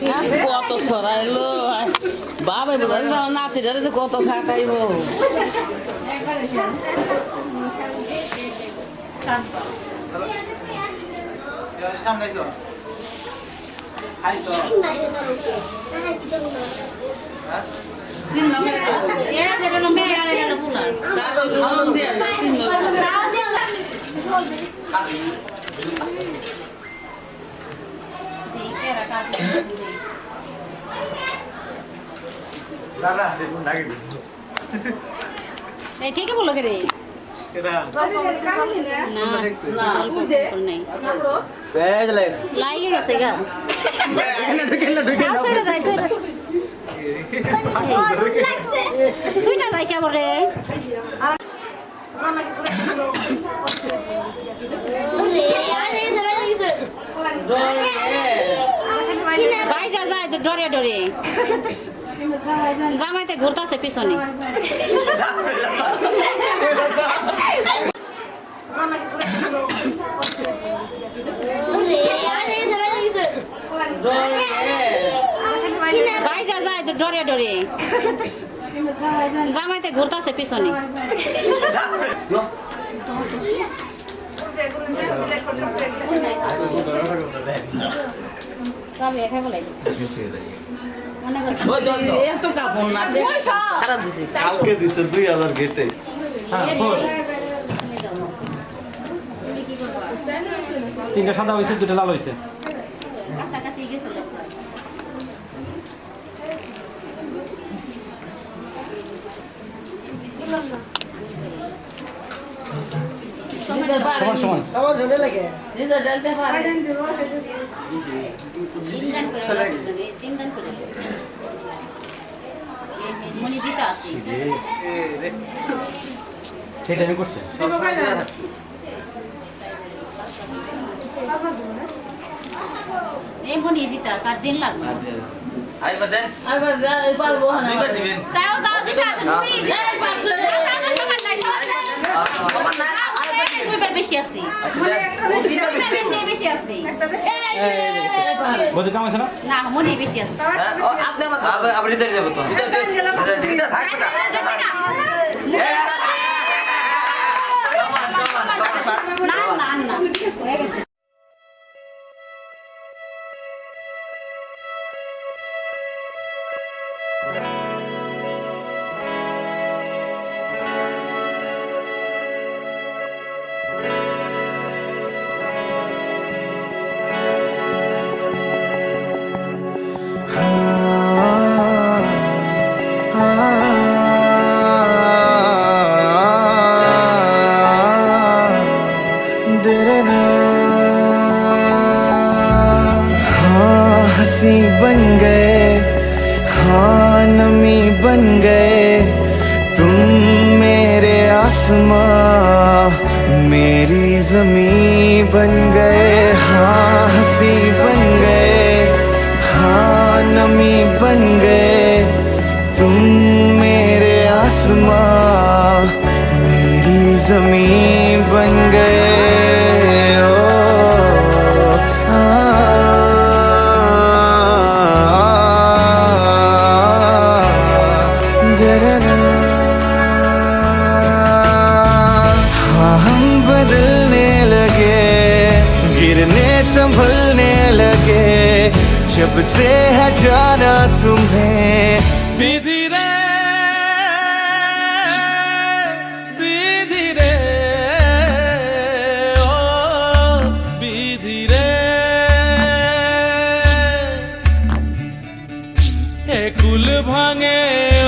কত সরাইলো বাবা বোঝাই নাতিরা যে কত খাটাইব ठीक है बोलो रे সুইটা যাই কে বলে বাইজা যায় তো ডরে ডরে জামাইতে ঘুরতাছে পিছনে বাইজা যায় তো ডরে ডরে জামাইতে ঘুরতাছে পিছনে কালকে দিছে 2000 গেটে তিনটা সাদা হয়েছে দুটো লাল হয়েছে সমান সেটা আমি করছি এই মনি জিতা 7 দিন লাগবে আইবা দেন পারবো না তাও তাও জিতা তুমি যাই পারছো দুইবার বেশি আছে বেশি আছে বড় কাম আছে না না মনি বেশি আছে আপনি আমার আবার দিতে যাব তো দিতে থাকবে না না না না হয়ে গেছে हंसी बन गए हाँ नमी बन गए तुम मेरे आसमां मेरी ज़मीं बन गए हाँ हंसी बन गए हाँ नमी बन गए तुम मेरे आसमां मेरी ज़मीं बन गए संभलने लगे जब से है जाना तुम्हें विधि रे ओ विधि रे ए कुल भाঙে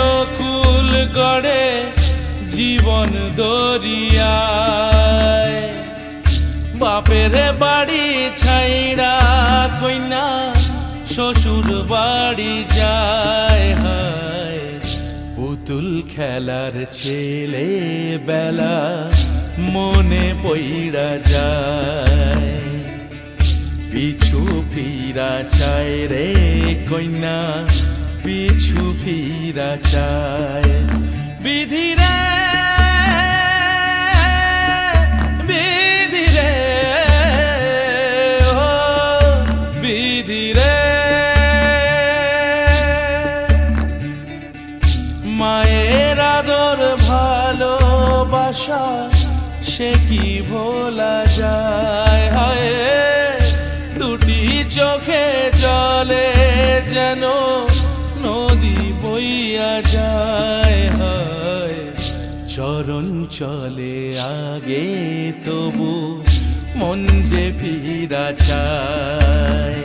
ও কুল গড়ে জীবন দরিয়ায় বাপের বাড়ি ছাইড়া কইনা শ্বশুর বাড়ি যায় হায় পুতুল খেলার ছেলে বেলা মনে পইড়া যায় পিছু ফিরা চায় রে কইনা পিছু ফিরা চায় বিধি রে ভালোবাসা সে কি ভোলা যায়, হায় দুটি চোখে জলে যেন নদী বইয়া যায়, হায় চরণ চলে আগে তবু মন যে ফিরা চায়,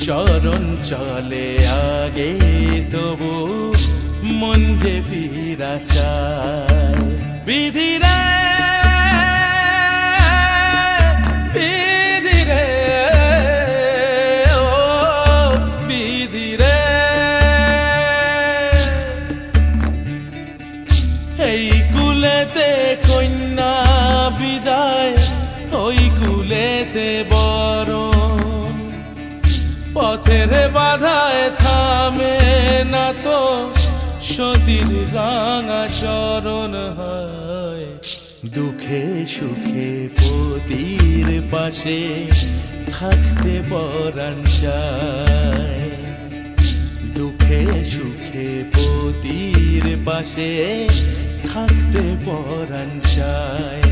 চরণ চলে আগে তবু মন যে ফিরা চায়। বিধিরে বিধিরে ও বিধিরে, এই কুলেতে কন্যা বিদায় ওই কুলেতে বরণ, পথের বাধায় থামে না তো সতীর রাঙা চরণ, হয় দুঃখে সুখে পতির পাশে থাকতে পরাণ চায়, দুঃখে সুখে পতির পাশে থাকতে পরাণ চায়।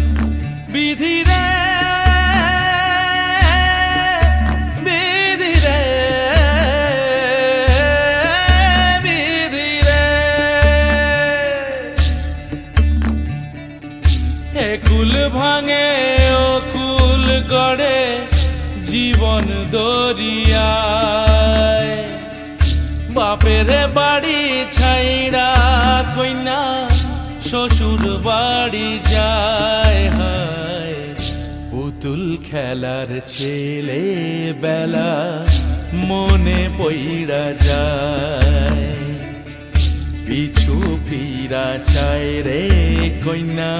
বিধিরে বিধিরে বিধিরে, একুল ভাঙে ও কুল গড়ে জীবন দরিয়ায়, বাপের বাড়ি ছাইড়া কইনা শ্বশুর বাড়ি যায়, হায় পুতুল খেলার ছেলে বেলা মনে পইড়া যায়, পিছু ফিরা চায় রে কইনা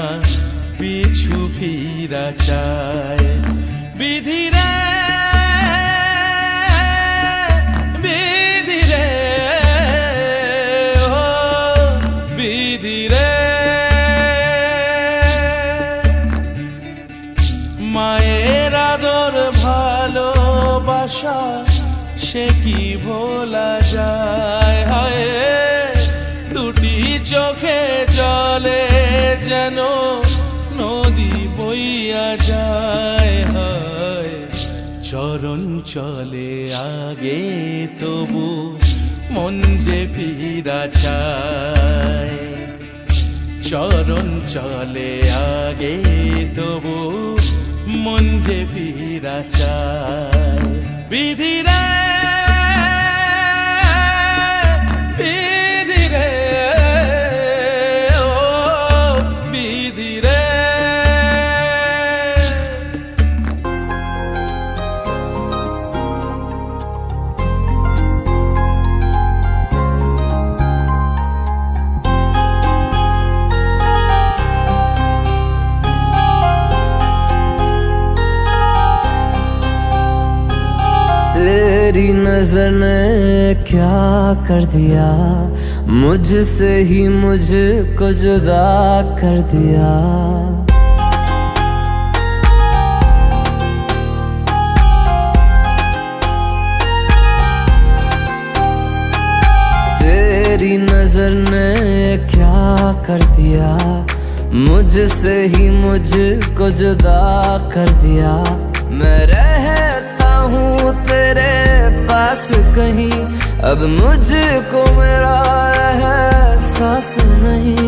পিছু ফিরা চায়। বিধিরে বিধিরে ও বিধিরে, মায়ের আদর ভালোবাসা সে কি ভোলা যায়, হায় দুটি চোখে জলে যেন নদী বইয়া যায়, হায় চরণ চলে আগে তবু মন যে ফিরা চায়, চরণ চলে আগে তবু মন যে ফিরা চায়। বিধিরে বিধিরে ও বিধিরে, तेरी नजर ने क्या कर दिया, मुझसे ही मुझको जुदा कर दिया। तेरी नजर ने क्या कर दिया, मुझसे ही मुझको जुदा कर दिया। मैं रहता हूँ तेरे पास कहीं, अब मुझको मेरा एहसास नहीं।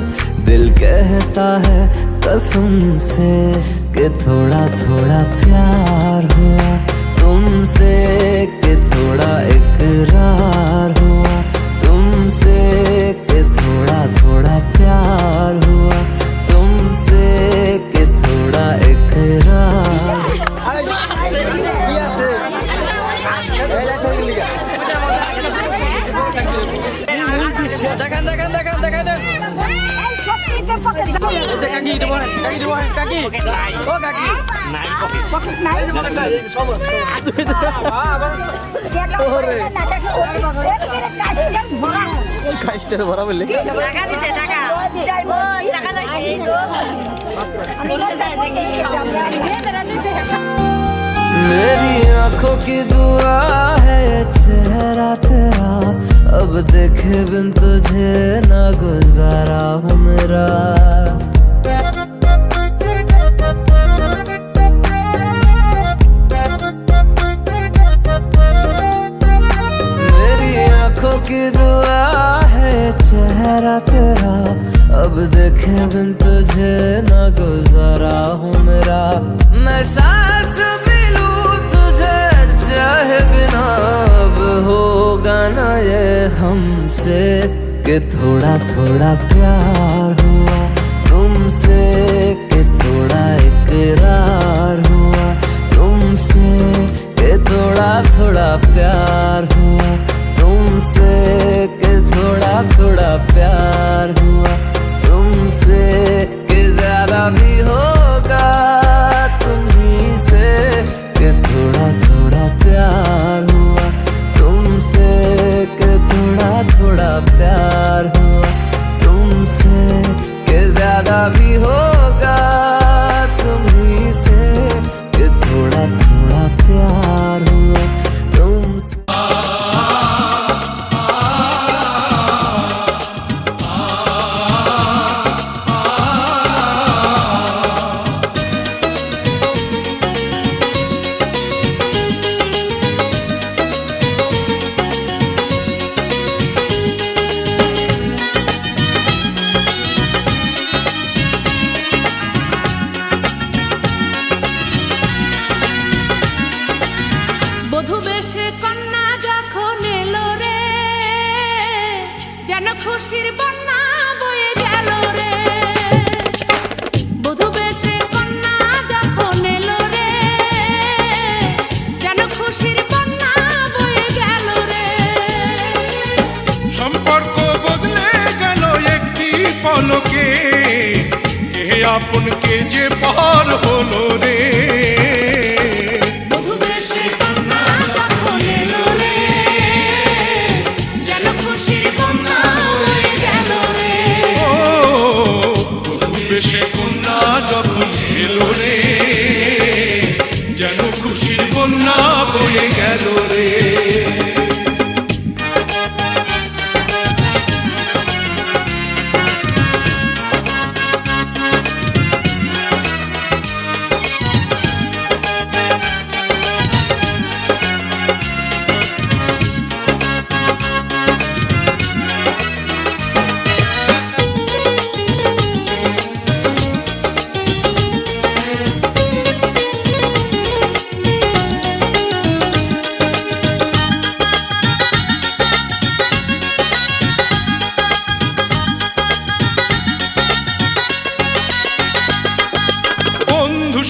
दिल कहता है कसम से कि थोड़ा थोड़ा प्यार हुआ तुमसे, कि थोड़ा इकरार हुआ तुमसे, कि थोड़ा थोड़ा प्यार हुआ तुमसे, कि थोड़ा इकरार। मेरी आंखों की दुआ है चेहरा तेरा, अब देखे बिन तुझे ना गुजारा हो मेरा। की दुआ है चेहरा तेरा, अब देखे बिन तुझे ना गुजारा हूँ मेरा। मैं सांस भी लूं तुझे चाहे बिना, अब होगा ना ये हमसे कि थोड़ा थोड़ा प्यार हुआ तुमसे, कि थोड़ा इकरार हुआ तुमसे, कि थोड़ा थोड़ा प्यार हुआ तुमसे, कि थोड़ा थोड़ा प्यार हुआ तुमसे, कि ज्यादा भी होगा तुम्ही से, कि थोड़ा थोड़ा प्यार हुआ तुमसे, कि थोड़ा थोड़ा प्यार हुआ तुमसे, कि ज्यादा भी होगा तुम्ही से, कि थोड़ा थोड़ा प्यार हुआ तुमसे। বধূ বেশে কন্যা যখন এলো রে, যেন খুশির বন্যা বয়ে গেল রে। বধূ বেশে কন্যা যখন এলো রে, যেন খুশির বন্যা বয়ে গেল রে। সম্পর্ক বদলে গেল একটি পলকে, কে আপন কে যে পর হলো রে। বধূ বেশে কন্যা যখন এলো রে, যেন খুশির বন্যা বয়ে গেল রে। ও বধূ বেশে কন্যা যখন এলো রে, যেন খুশির বন্যা বয়ে গেল রে।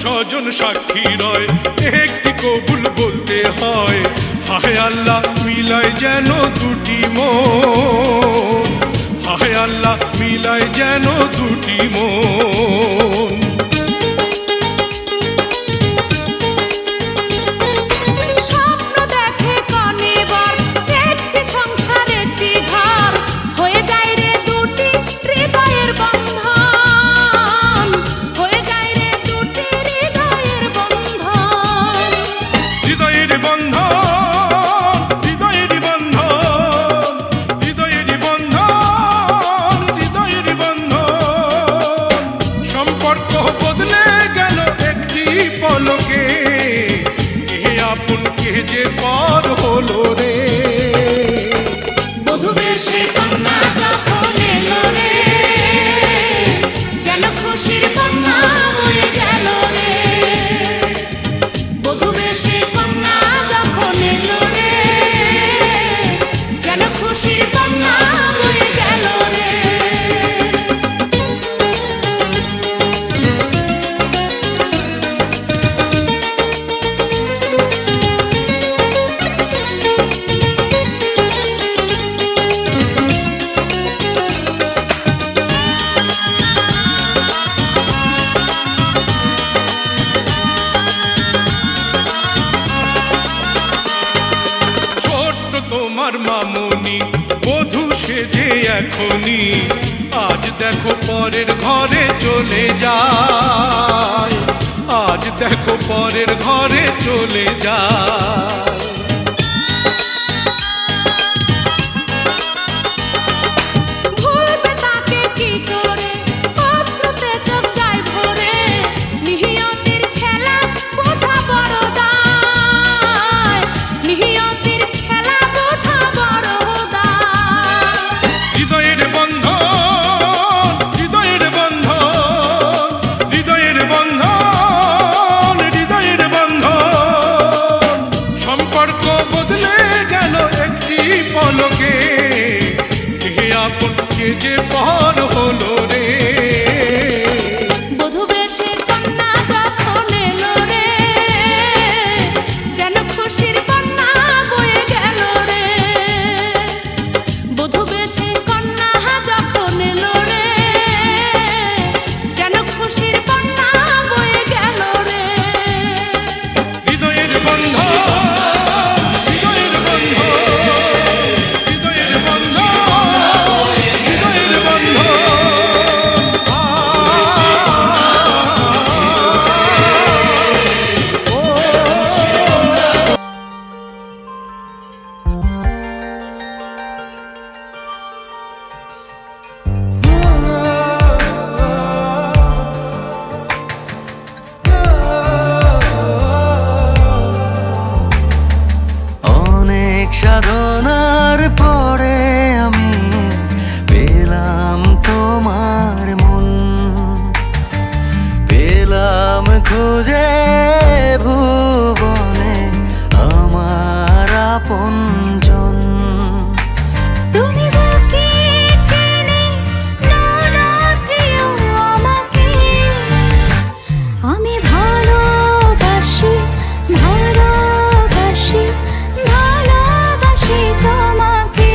স্বজন সাক্ষী রয়, একটি কবুল বলতে হয়। হায় আল্লাহ মিলায় যেন দুটি মন, হায় আল্লাহ মিলায় যেন দুটি মন। স্বপ্ন দেখে কনে বর, একটি সংসার একটি ঘর, হয়ে যায় রে দুটি হৃদয়ের বন্ধন, হয়ে যায় রে দুটি হৃদয়ের বন্ধন। হৃদয়ের বন্ধন, হৃদয়ের বন্ধন, হৃদয়ের বন্ধন, হৃদয়ের বন্ধন। সম্পর্ক বদলে গেল একটি পলকে, কে আপন কে যে পর হলো রে। বধূ বেশে কন্যা যখন এলো রে, যেন খুশির বন্যা বয়ে গেল রে। বধূ বেশে কন্যা যখন এলো রে, যেন খুশির বন্যা বয়ে গেল রে। ছোট্ট তোমার মামুনি বধূ সেজে এখনি, আজ দেখো পরের ঘরে চলে যায়, আজ দেখো পরের ঘরে চলে যায়। ভুলবে তাকে কি করে, অশ্রুতে চোখ যায় ভরে, নিহিয়তির খেলা বোঝা বড় দায়, নিহিয়তির খেলা বোঝা বড় দায়। গেল একটি পলকে কে আপন কে যে পর হলো রে বধূ বেশে কন্যা যখন এলো রে যেন খুশির বন্যা বয়ে গেল রে বধূ বেশে কন্যা যখন এলো রে যেন খুশির বন্যা বয়ে গেল রে হৃদয়ের বন্ধ হৃদয়ের বন্ধ হৃদয়ের বন্ধ হৃদয়ের বন্ধ অনেক সাধনার পরে আমি পেলাম তোমার মন পেলাম খুঁজে ভুবনে আমার আপনজন তুমি বুকে টেনে নাও না প্রিয় আমাকে আমি ভালোবাসি ভালোবাসি ভালোবাসি তোমাকে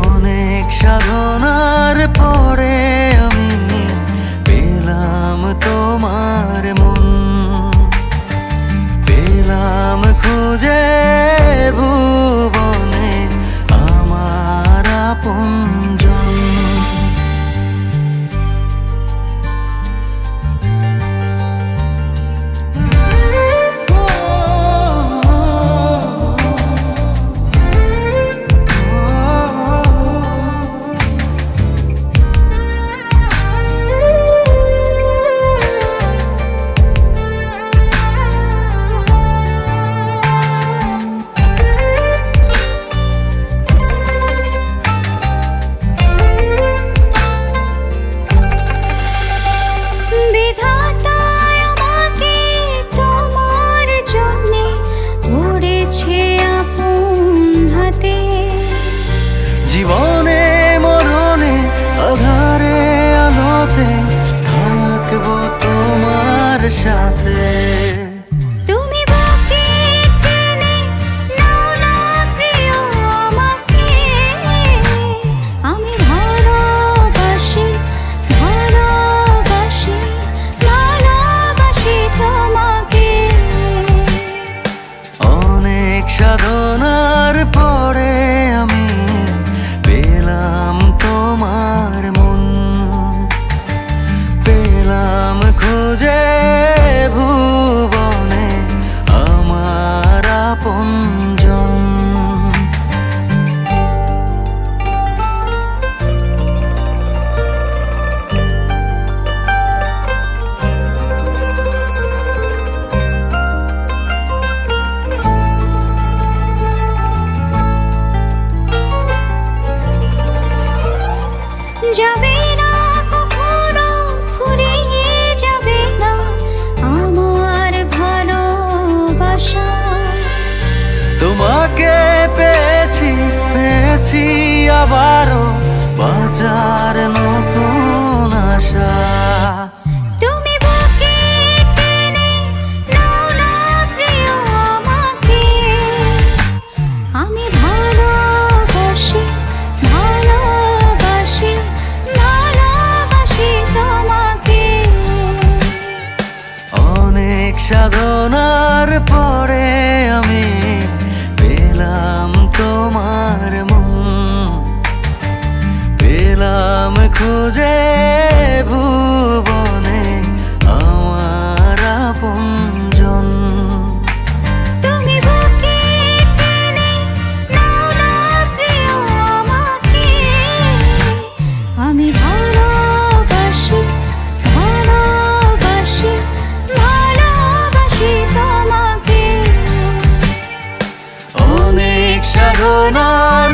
অনেক সাধনার পরে আমি পেলাম তোমার মন পেলাম খুঁজে ভুবনে আমার আপনজন বিধাতা আমাকে তোমার জন্যে গড়েছে আপন হাতে জীবনে মরণে আধারে আলোতে থাকবো তোমার সাথে তুমি বুকে টেনে নাও না প্রিয় আমাকে আমি ভালোবাসি ভালোবাসি ভালোবাসি তোমাকে অনেক সাধনার পরে আমি পেলাম তোমার মন পেলাম খুঁজে ভুবনে আমার আপনজন যাবে না কখনো ফুরিয়ে যাবে না আমার ভালোবাসা তোমাকে পেয়েছি পেয়েছি আবারও বাজার নতুন আশা তুমি বুকে টেনে নাও না প্রিয় আমাকে আমি ভালোবাসি ভালোবাসি ভালোবাসি তোমাকে অনেক সাধনার পরে আমি পেলাম তোমার মন পেলাম খুঁজে ভুবনে আমার আপনজন তুমি বুকে টেনে নাও না প্রিয় আমাকে আমি ভালোবাসি ভালোবাসি ভালোবাসি তোমাকে অনেক সাধনার